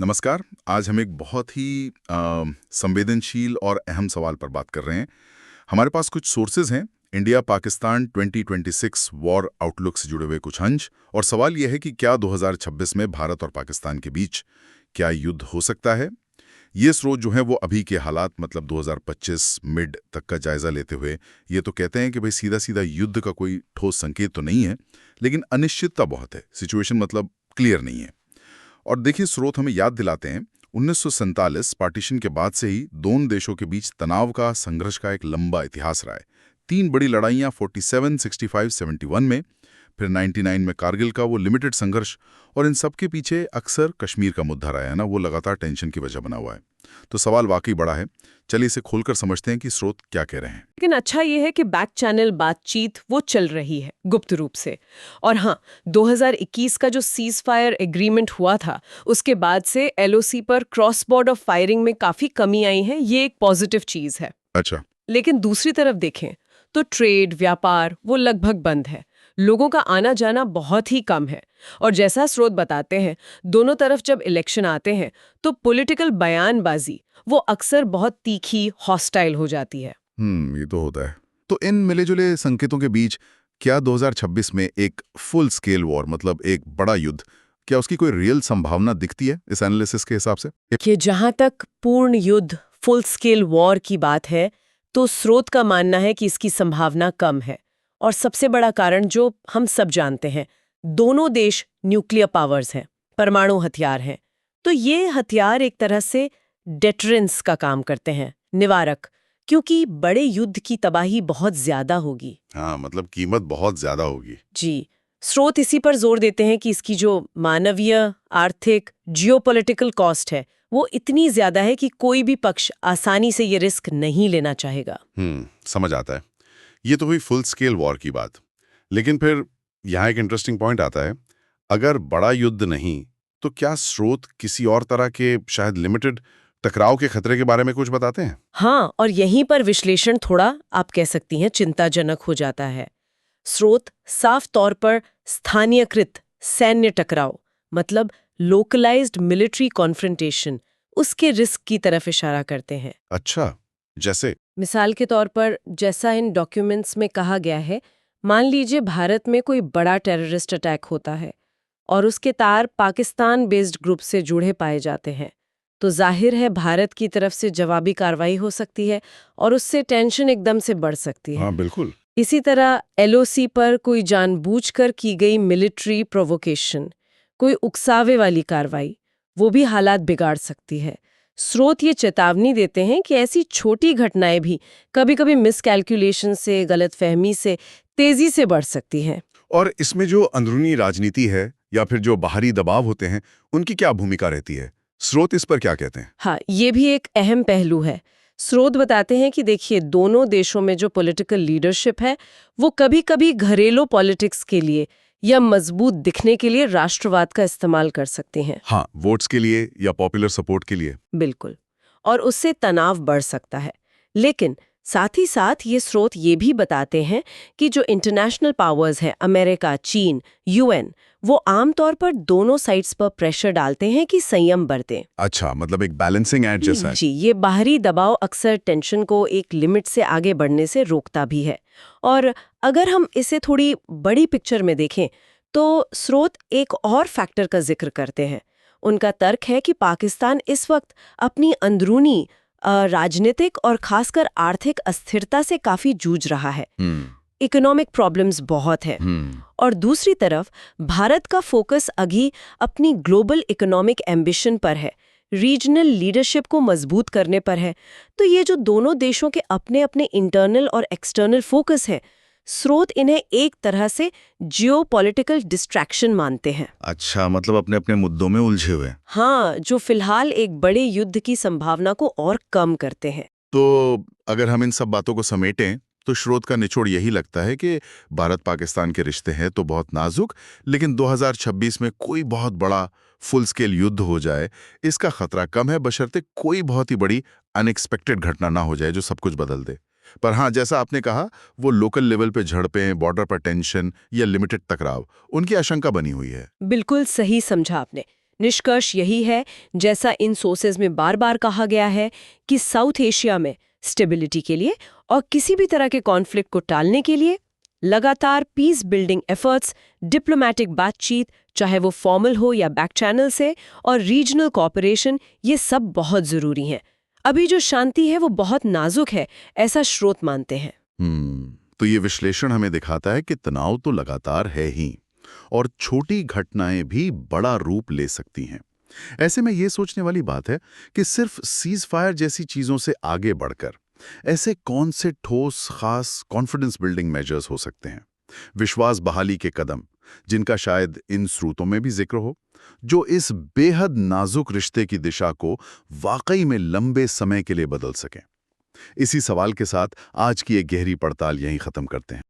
नमस्कार। आज हम एक बहुत ही संवेदनशील और अहम सवाल पर बात कर रहे हैं। हमारे पास कुछ सोर्सेज हैं, इंडिया पाकिस्तान 2026 वॉर आउटलुक से जुड़े हुए कुछ अंश, और सवाल यह है कि क्या 2026 में भारत और पाकिस्तान के बीच क्या युद्ध हो सकता है। ये स्रोत जो हैं वो अभी के हालात मतलब 2025 मिड तक का जायजा लेते हुए ये तो कहते हैं कि भाई सीधा सीधा युद्ध का कोई ठोस संकेत तो नहीं है, लेकिन अनिश्चितता बहुत है, सिचुएशन मतलब क्लियर नहीं है। और देखिए, स्रोत हमें याद दिलाते हैं 1947 पार्टीशन के बाद से ही दोनों देशों के बीच तनाव का संघर्ष का एक लंबा इतिहास रहा है। 3 बड़ी लड़ाइयां 47, 65, 71 में, फिर 99 में कारगिल का वो लिमिटेड संघर्ष, और इन सब के पीछे अक्सर कश्मीर का मुद्दा रहा है ना, वो लगातार टेंशन की वजह बना हुआ है। तो सवाल वाकई बड़ा है। चलिए इसे खोलकर समझते हैं कि स्रोत क्या कह रहे हैं। लेकिन अच्छा ये है कि बैक चैनल बातचीत वो चल रही है गुप्त रूप से। और हाँ, 2021 का जो सीज फायर एग्रीमेंट हुआ था उसके बाद से एलओसी पर क्रॉस बॉर्डर फायरिंग में काफी कमी आई है, ये एक पॉजिटिव चीज है। अच्छा। लेकिन दूसरी तरफ देखें तो ट्रेड व्यापार वो लगभग बंद है, लोगों का आना जाना बहुत ही कम है। और जैसा स्रोत बताते हैं, दोनों तरफ जब इलेक्शन आते हैं तो पॉलिटिकल बयानबाजी वो अक्सर बहुत तीखी हॉस्टाइल हो जाती है। ये तो होता है। तो इन मिले-जुले संकेतों के बीच क्या 2026 में एक फुल स्केल वॉर मतलब एक बड़ा युद्ध, क्या उसकी कोई रियल संभावना दिखती है इस एनालिसिस के हिसाब से? कि जहां तक पूर्ण युद्ध फुल स्केल वॉर की बात है तो स्रोत का मानना है कि इसकी संभावना कम है। और सबसे बड़ा कारण जो हम सब जानते हैं, दोनों देश न्यूक्लियर पावर्स हैं, परमाणु हथियार हैं। तो ये हथियार एक तरह से डेटरेंस का काम करते हैं, निवारक, क्योंकि बड़े युद्ध की तबाही बहुत ज्यादा होगी। हाँ, मतलब कीमत बहुत ज्यादा होगी। जी, स्रोत इसी पर जोर देते हैं कि इसकी जो मानवीय, आर्थिक, जियोपॉलिटिकल कॉस्ट है वो इतनी ज्यादा है कि कोई भी पक्ष आसानी से ये रिस्क नहीं लेना चाहेगा। समझ आता है। ये तो हुई फुल स्केल वॉर की बात। लेकिन फिर यहाँ एक इंटरेस्टिंग पॉइंट आता है। अगर बड़ा युद्ध नहीं, तो क्या स्रोत किसी और तरह के शायद लिमिटेड टकराव के खतरे के बारे में कुछ बताते हैं? हाँ, और यहीं पर विश्लेषण थोड़ा आप कह सकती हैं चिंताजनक हो जाता है। स्रोत साफ तौर पर स्थानीयकृत सैन्य टकराव मतलब लोकलाइज्ड मिलिट्री कॉन्फ्रंटेशन उसके रिस्क की तरफ इशारा करते हैं। अच्छा, जैसे? मिसाल के तौर पर जैसा इन डॉक्यूमेंट्स में कहा गया है, मान लीजिए भारत में कोई बड़ा टेररिस्ट अटैक होता है और उसके तार पाकिस्तान बेस्ड ग्रुप से जुड़े पाए जाते हैं, तो जाहिर है भारत की तरफ से जवाबी कार्रवाई हो सकती है और उससे टेंशन एकदम से बढ़ सकती है। हाँ, बिल्कुल। इसी तरह एलओसी पर कोई जानबूझकर की गई मिलिट्री प्रोवोकेशन, कोई उकसावे वाली कार्रवाई, वो भी हालात बिगाड़ सकती है। स्रोत ये चेतावनी देते हैं कि ऐसी छोटी घटनाएं भी कभी-कभी मिसकैलकुलेशन से, गलतफहमी से तेजी से बढ़ सकती हैं। और इसमें जो अंदरूनी राजनीति है या फिर जो बाहरी दबाव होते हैं, उनकी क्या भूमिका रहती है? स्रोत इस पर क्या कहते हैं? हाँ, ये भी एक अहम पहलू है। स्रोत बताते हैं कि देखिए, दोनों देशों में जो पॉलिटिकल लीडरशिप है वो कभी-कभी घरेलू पॉलिटिक्स के लिए या मजबूत दिखने के लिए राष्ट्रवाद का इस्तेमाल कर सकते हैं। हाँ, वोट्स के लिए या पॉपुलर सपोर्ट के लिए। बिल्कुल, और उससे तनाव बढ़ सकता है। लेकिन साथ ही साथ ये स्रोत ये भी बताते हैं कि जो इंटरनेशनल पावर्स हैं, अमेरिका, चीन, यूएन, वो आमतौर पर दोनों साइड्स पर प्रेशर डालते हैं कि संयम बरतें। अच्छा, मतलब एक बैलेंसिंग एक्ट जैसा है। जी, ये बाहरी दबाव अक्सर टेंशन को एक लिमिट से आगे बढ़ने से रोकता भी है। और अगर हम इसे थोड़ी बड़ी पिक्चर में देखें तो स्रोत एक और फैक्टर का जिक्र करते हैं। उनका तर्क है कि पाकिस्तान इस वक्त अपनी अंदरूनी राजनीतिक और खासकर आर्थिक अस्थिरता से काफी जूझ रहा है। इकोनॉमिक प्रॉब्लम्स बहुत हैं। और दूसरी तरफ भारत का फोकस अभी अपनी ग्लोबल इकोनॉमिक एम्बिशन पर है, रीजनल लीडरशिप को मजबूत करने पर है। तो ये जो दोनों देशों के अपने अपने इंटरनल और एक्सटर्नल फोकस हैं, स्रोत इन्हें एक तरह से जियोपॉलिटिकल डिस्ट्रैक्शन मानते हैं। अच्छा, मतलब अपने अपने मुद्दों में उलझे हुए। हाँ, जो फिलहाल एक बड़े युद्ध की संभावना को और कम करते हैं। तो अगर हम इन सब बातों को समेटें तो स्रोत का निचोड़ यही लगता है कि भारत पाकिस्तान के रिश्ते हैं तो बहुत नाजुक, लेकिन 2026 में कोई बहुत बड़ा फुल स्केल युद्ध हो जाए इसका खतरा कम है, बशर्ते कोई बहुत ही बड़ी अनएक्सपेक्टेड घटना ना हो जाए जो सब कुछ बदल दे। पर हाँ, जैसा आपने कहा, वो लोकल लेवल पे झड़पें, बॉर्डर पर टेंशन या लिमिटेड टकराव, उनकी आशंका बनी हुई है। बिल्कुल सही समझा आपने। निष्कर्ष यही है, जैसा इन सोर्सेज में बार बार कहा गया है, कि साउथ एशिया में स्टेबिलिटी के लिए और किसी भी तरह के कॉन्फ्लिक्ट को टालने के लिए लगातार पीस बिल्डिंग एफर्ट्स, डिप्लोमैटिक बातचीत, चाहे वो फॉर्मल हो या बैक चैनल से, और रीजनल कोऑपरेशन, ये सब बहुत जरूरी हैं। अभी जो शांति है वो बहुत नाजुक है, ऐसा स्रोत मानते हैं। तो ये विश्लेषण हमें दिखाता है कि तनाव तो लगातार है ही, और छोटी घटनाएं भी बड़ा रूप ले सकती हैं। ऐसे में ये सोचने वाली बात है कि सिर्फ सीज फायर जैसी चीजों से आगे बढ़कर ऐसे कौन से ठोस खास कॉन्फिडेंस बिल्डिंग मेजर्स हो सकते हैं, विश्वास बहाली के कदम, जिनका शायद इन स्रोतों में भी जिक्र हो, जो इस बेहद नाजुक रिश्ते की दिशा को वाकई में लंबे समय के लिए बदल सकें। इसी सवाल के साथ आज की एक गहरी पड़ताल यहीं खत्म करते हैं।